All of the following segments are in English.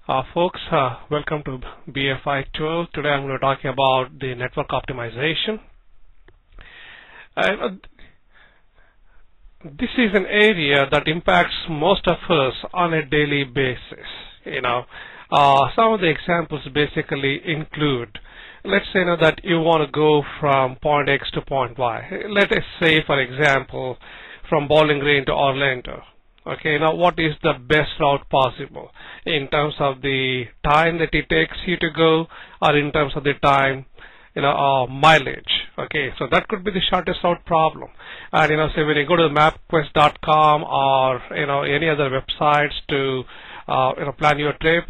Folks, welcome to BFI 12. Today I'm going to talk about the network optimization. This is an area that impacts most of us on a daily basis. Some of the examples basically include, let's say that you want to go from point X to point Y. Let us say, for example, from Bowling Green to Orlando. Okay, now what is the best route possible in terms of the time that it takes you to go, or in terms of the time, mileage? Okay, so that could be the shortest route problem. And say when you go to mapquest.com or any other websites to plan your trip,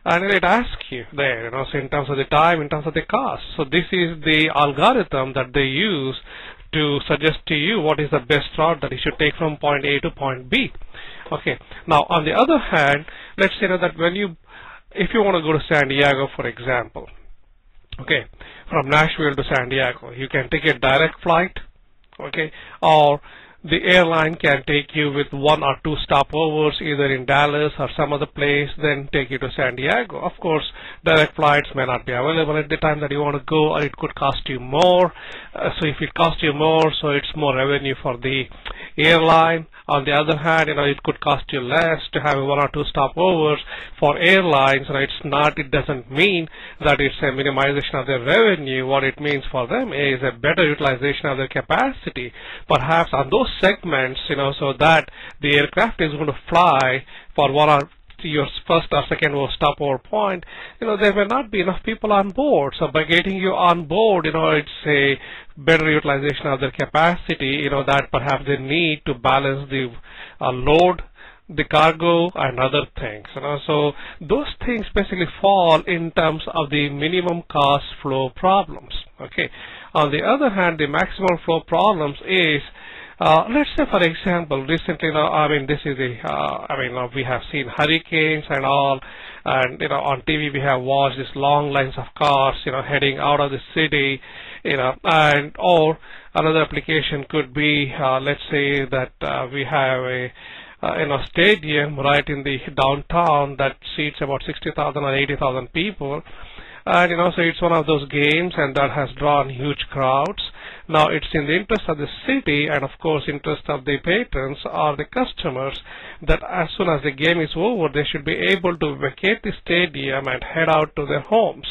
and it asks you there, so in terms of the time, in terms of the cost. So this is the algorithm that they use to suggest to you what is the best route that you should take from point A to point B. Okay. Now, on the other hand, let's say that if you want to go to San Diego, for example, okay, from Nashville to San Diego, you can take a direct flight, okay, or the airline can take you with 1 or 2 stopovers either in Dallas or some other place, then take you to San Diego. Of course, direct flights may not be available at the time that you want to go, or it could cost you more. So if it costs you more, so it's more revenue for the airline. On the other hand, it could cost you less to have 1 or 2 stopovers. For airlines, it doesn't mean that it's a minimization of their revenue. What it means for them is a better utilization of their capacity, perhaps on those segments, so that the aircraft is going to fly for one or your first or second stopover point. There may not be enough people on board. So by getting you on board, it's a better utilization of their capacity, that perhaps they need to balance the load, the cargo, and other things. So those things basically fall in terms of the minimum cost flow problems. Okay. On the other hand, the maximum flow problems is, let's say, for example, recently, this is we have seen hurricanes and all, and on TV we have watched these long lines of cars, heading out of the city, or another application could be, let's say that we have a stadium right in the downtown that seats about 60,000 or 80,000 people. And so it's one of those games, and that has drawn huge crowds. Now it's in the interest of the city, and of course interest of the patrons or the customers, that as soon as the game is over, they should be able to vacate the stadium and head out to their homes.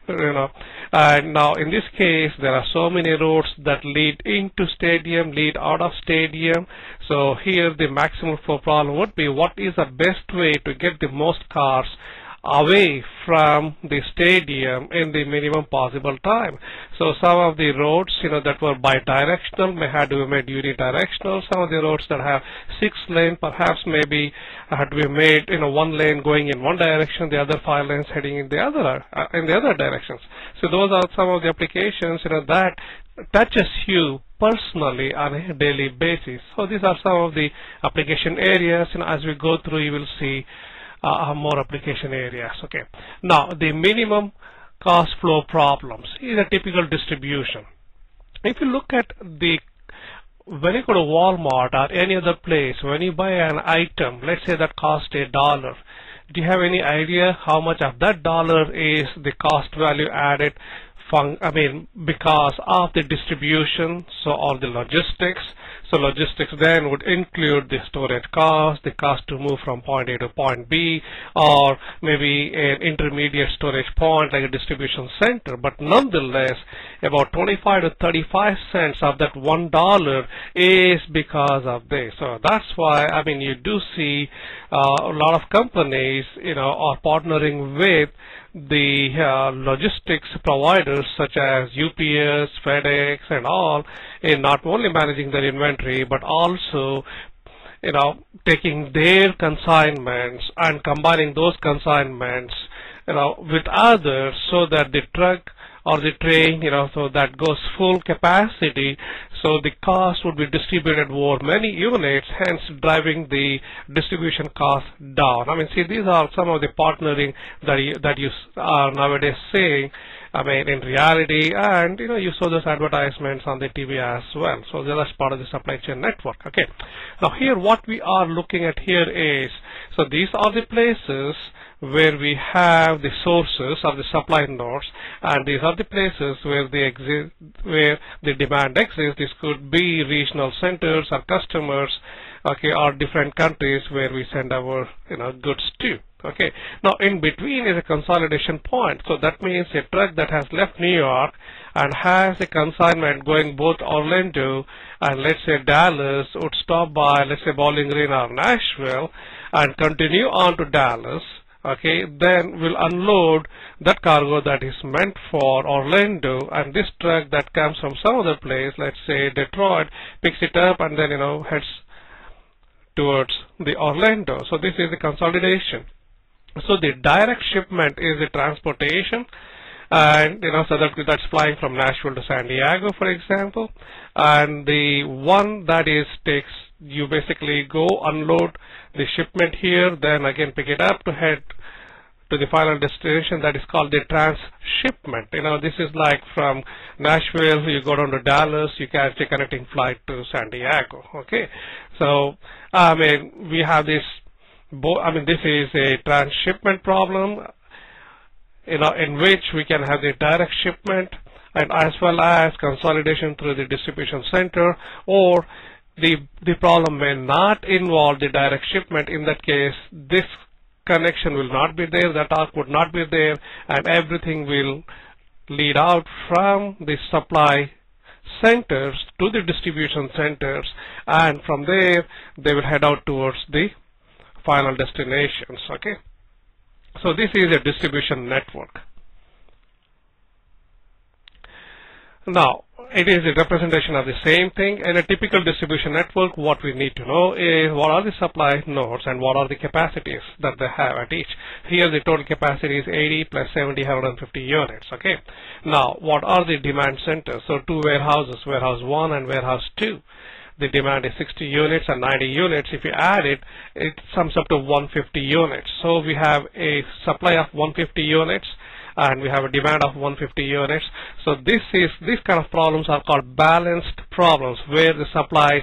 And now in this case, there are so many roads that lead into stadium, lead out of stadium. So here the maximum flow problem would be, what is the best way to get the most cars away from the stadium in the minimum possible time. So some of the roads, that were bidirectional may have to be made unidirectional. Some of the roads that have 6 lanes perhaps maybe had to be made, 1 lane going in one direction, the other 5 lanes heading in the other directions. So those are some of the applications, that touches you personally on a daily basis. So these are some of the application areas. As we go through, you will see more application areas. Okay. Now, the minimum cost flow problems is a typical distribution. If you look at when you go to Walmart or any other place, when you buy an item, let's say that costs $1, do you have any idea how much of that dollar is the cost value added because of the distribution, or the logistics? So logistics then would include the storage cost, the cost to move from point A to point B, or maybe an intermediate storage point like a distribution center. But nonetheless, about 25 to 35 cents of that $1 is because of this. So that's why, you do see a lot of companies, are partnering with the logistics providers such as UPS, FedEx, and all, in not only managing their inventory but also taking their consignments and combining those consignments with others, so that the truck or the train, so that goes full capacity, so the cost would be distributed over many units, hence driving the distribution cost down. See, these are some of the partnering that you are nowadays seeing, in reality, and you saw those advertisements on the TV as well. So that's part of the supply chain network. Okay. Now here, what we are looking at here is, so these are the places where we have the sources of the supply nodes, and these are the places where they exist, where the demand exists. This could be regional centers or customers, okay, or different countries where we send our goods to. Okay, now in between is a consolidation point. So that means a truck that has left New York and has a consignment going both Orlando and let's say Dallas would stop by, let's say, Bowling Green or Nashville and continue on to Dallas. Okay, then we'll unload that cargo that is meant for Orlando, and this truck that comes from some other place, let's say Detroit, picks it up and then heads towards the Orlando. So this is the consolidation. So the direct shipment is the transportation, and so that's flying from Nashville to San Diego, for example. And the one that is takes, you basically go unload the shipment here, then again pick it up to head to the final destination. That is called the transshipment. This is like from Nashville, you go down to Dallas, you catch a connecting flight to San Diego. Okay, so we have this. This is a transshipment problem, in which we can have the direct shipment and as well as consolidation through the distribution center, or the problem may not involve the direct shipment. In that case, this connection will not be there, that arc would not be there, and everything will lead out from the supply centers to the distribution centers, and from there they will head out towards the final destinations. Okay, so this is a distribution network. Now it is a representation of the same thing. In a typical distribution network, what we need to know is what are the supply nodes and what are the capacities that they have at each. Here the total capacity is 80 plus 70, 150 units. Okay, now what are the demand centers? So two warehouses, warehouse 1 and warehouse 2. The demand is 60 units and 90 units. If you add it, it sums up to 150 units. So we have a supply of 150 units and we have a demand of 150 units. So these kind of problems are called balanced problems, where the supplies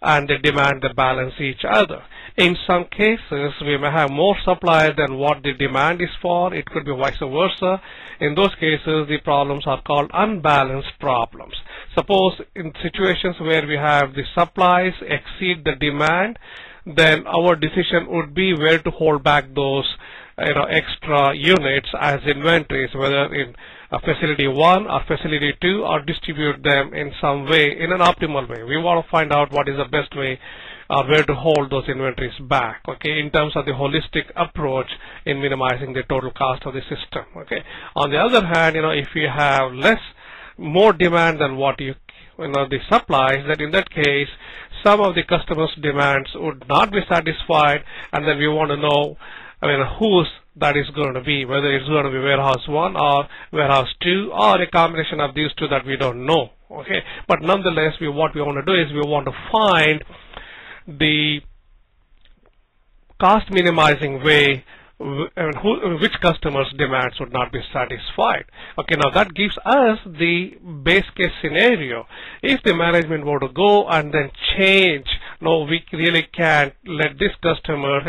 and the demand, they balance each other. In some cases, we may have more supply than what the demand is for. It could be vice versa. In those cases, the problems are called unbalanced problems. Suppose in situations where we have the supplies exceed the demand, then our decision would be where to hold back those extra units as inventories, whether in facility 1 or facility 2, or distribute them in some way, in an optimal way. We want to find out what is the best way where to hold those inventories back, okay, in terms of the holistic approach in minimizing the total cost of the system. Okay. On the other hand, if you have more demand than what the supplies, then in that case some of the customers' demands would not be satisfied, and then we want to know whose that is going to be, whether it's going to be warehouse 1 or warehouse 2 or a combination of these two that we don't know. Okay, but nonetheless, what we want to do is we want to find the cost minimizing way which customers' demands would not be satisfied. Okay, now that gives us the base case scenario. If the management were to go and then change, no, we really can't let this customer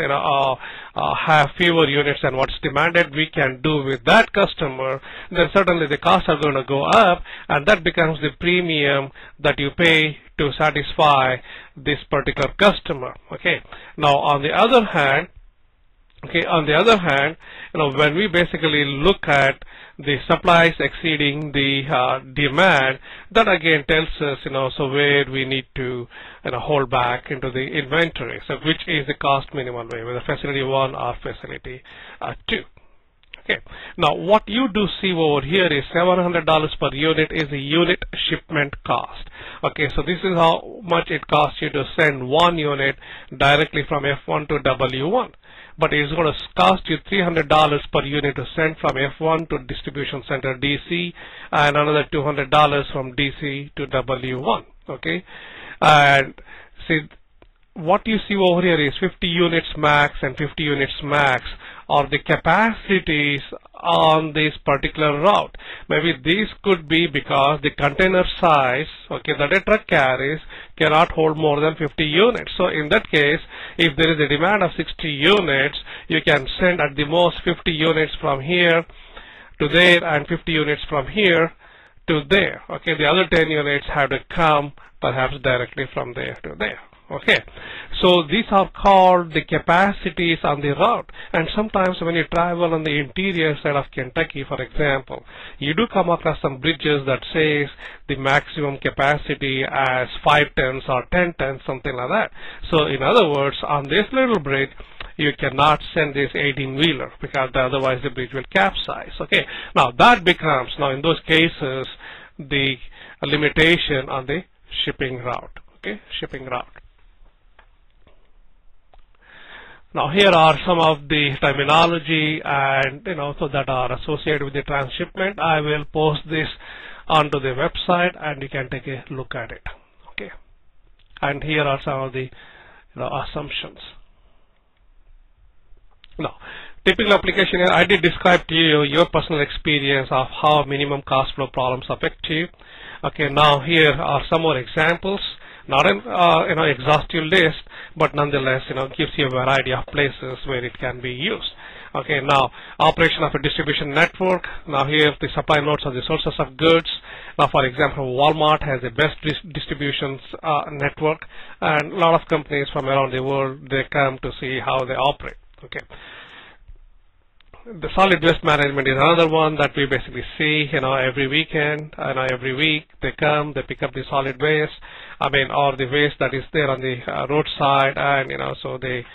have fewer units than what's demanded, we can do with that customer, then certainly the costs are going to go up, and that becomes the premium that you pay to satisfy this particular customer. Okay, now on the other hand, when we basically look at the supplies exceeding the demand, that again tells us, so where we need to hold back into the inventory. So which is the cost minimal way, whether facility 1 or facility 2. Okay. Now what you do see over here is $700 per unit is the unit shipment cost. Okay, so this is how much it costs you to send one unit directly from F1 to W1. But it's going to cost you $300 per unit to send from F1 to distribution center DC, and another $200 from DC to W1. Okay, and see what you see over here is 50 units max and 50 units max are the capacities on this particular route. Maybe these could be because the container size, okay, that a truck carries cannot hold more than 50 units. So in that case, if there is a demand of 60 units, you can send at the most 50 units from here to there and 50 units from here to there. Okay, the other 10 units have to come perhaps directly from there to there. Okay, so these are called the capacities on the route. And sometimes when you travel on the interior side of Kentucky, for example, you do come across some bridges that says the maximum capacity as 5 tons or 10 tons, something like that. So in other words, on this little bridge, you cannot send this 18-wheeler because otherwise the bridge will capsize. Okay, now that becomes, now in those cases, the limitation on the shipping route. Okay, shipping route. Now here are some of the terminology and so that are associated with the transshipment. I will post this onto the website and you can take a look at it. Okay, and here are some of the assumptions. Now, typical application here, I did describe to you your personal experience of how minimum cost flow problems affect you. Okay, now here are some more examples. Not an exhaustive list, but nonetheless, gives you a variety of places where it can be used. Okay, now operation of a distribution network. Now here the supply nodes are the sources of goods. Now, for example, Walmart has the best distribution network, and a lot of companies from around the world, they come to see how they operate. Okay. The solid waste management is another one that we basically see, every weekend, every week they come, they pick up the solid waste, or the waste that is there on the roadside, and so they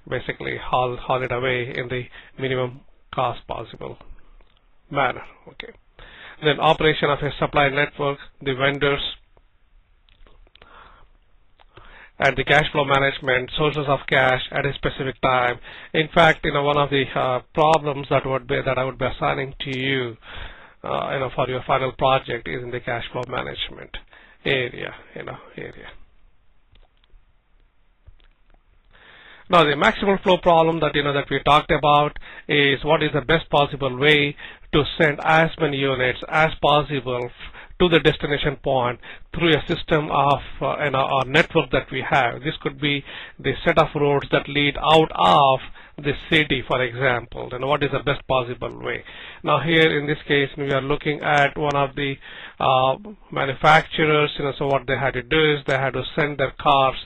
basically haul it away in the minimum cost possible manner. Okay. Then operation of a supply network, the vendors, and the cash flow management, sources of cash at a specific time. In fact, one of the problems that I would be assigning to you, for your final project is in the cash flow management area, Now, the maximal flow problem that that we talked about is what is the best possible way to send as many units as possible to the destination point through a system of our network that we have. This could be the set of roads that lead out of the city, for example. And what is the best possible way? Now here in this case, we are looking at one of the manufacturers. So what they had to do is they had to send their cars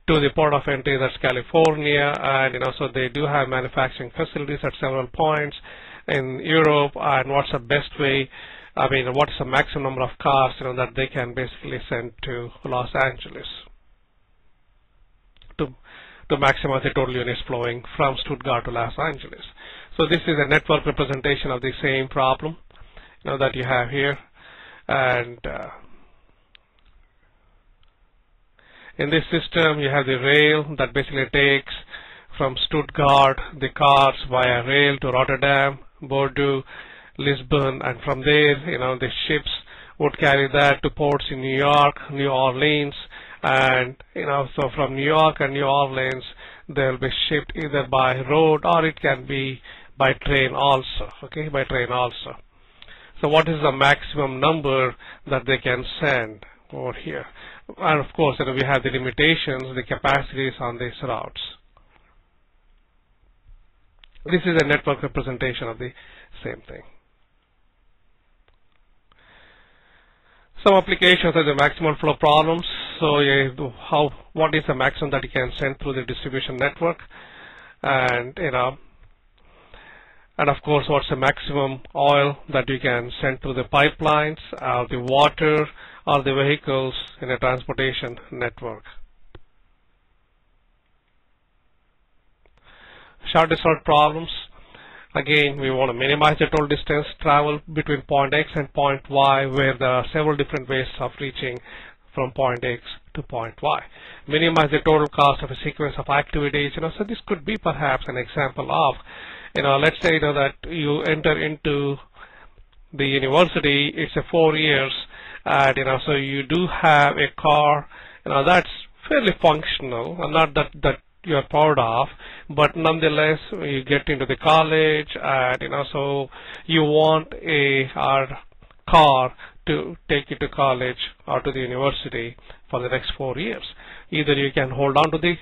to the port of entry, that's California, and so they do have manufacturing facilities at several points in Europe. And what's the best way? What's the maximum number of cars that they can basically send to Los Angeles to maximize the total units flowing from Stuttgart to Los Angeles. So this is a network representation of the same problem that you have here. And in this system, you have the rail that basically takes from Stuttgart the cars via rail to Rotterdam, Bordeaux, Lisbon, and from there, the ships would carry that to ports in New York, New Orleans, and so from New York and New Orleans, they'll be shipped either by road or it can be by train also. Okay, by train also. So what is the maximum number that they can send over here? And of course, we have the limitations, the capacities on these routes. This is a network representation of the same thing. Some applications are the maximal flow problems. So what is the maximum that you can send through the distribution network, and and of course what's the maximum oil that you can send through the pipelines, the water, or the vehicles in a transportation network. Shortest route problems. Again, we want to minimize the total distance traveled between point X and point Y, where there are several different ways of reaching from point X to point Y. Minimize the total cost of a sequence of activities. So this could be perhaps an example of, let's say that you enter into the university. It's a 4 years, and so you do have a car. That's fairly functional, and not that you're proud of, but nonetheless you get into the college, and so you want a car to take you to college or to the university for the next 4 years. Either you can hold on to the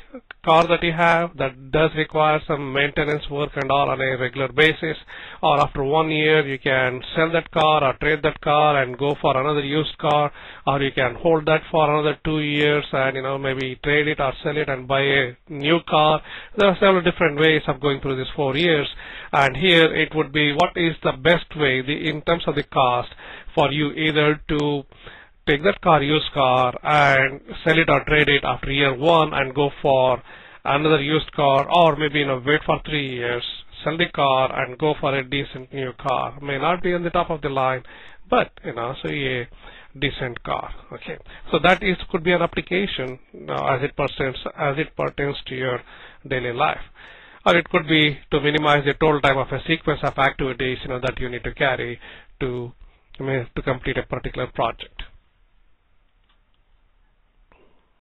car that you have that does require some maintenance work and all on a regular basis, or after 1 year you can sell that car or trade that car and go for another used car, or you can hold that for another 2 years and maybe trade it or sell it and buy a new car. There are several different ways of going through these 4 years, and here it would be what is the best way in terms of the cost for you either to take that used car and sell it or trade it after year 1 and go for another used car, or maybe wait for 3 years, sell the car and go for a decent new car. May not be on the top of the line, but so a decent car. Okay, so that could be an application as it pertains to your daily life. Or it could be to minimize the total time of a sequence of activities that you need to carry to complete a particular project.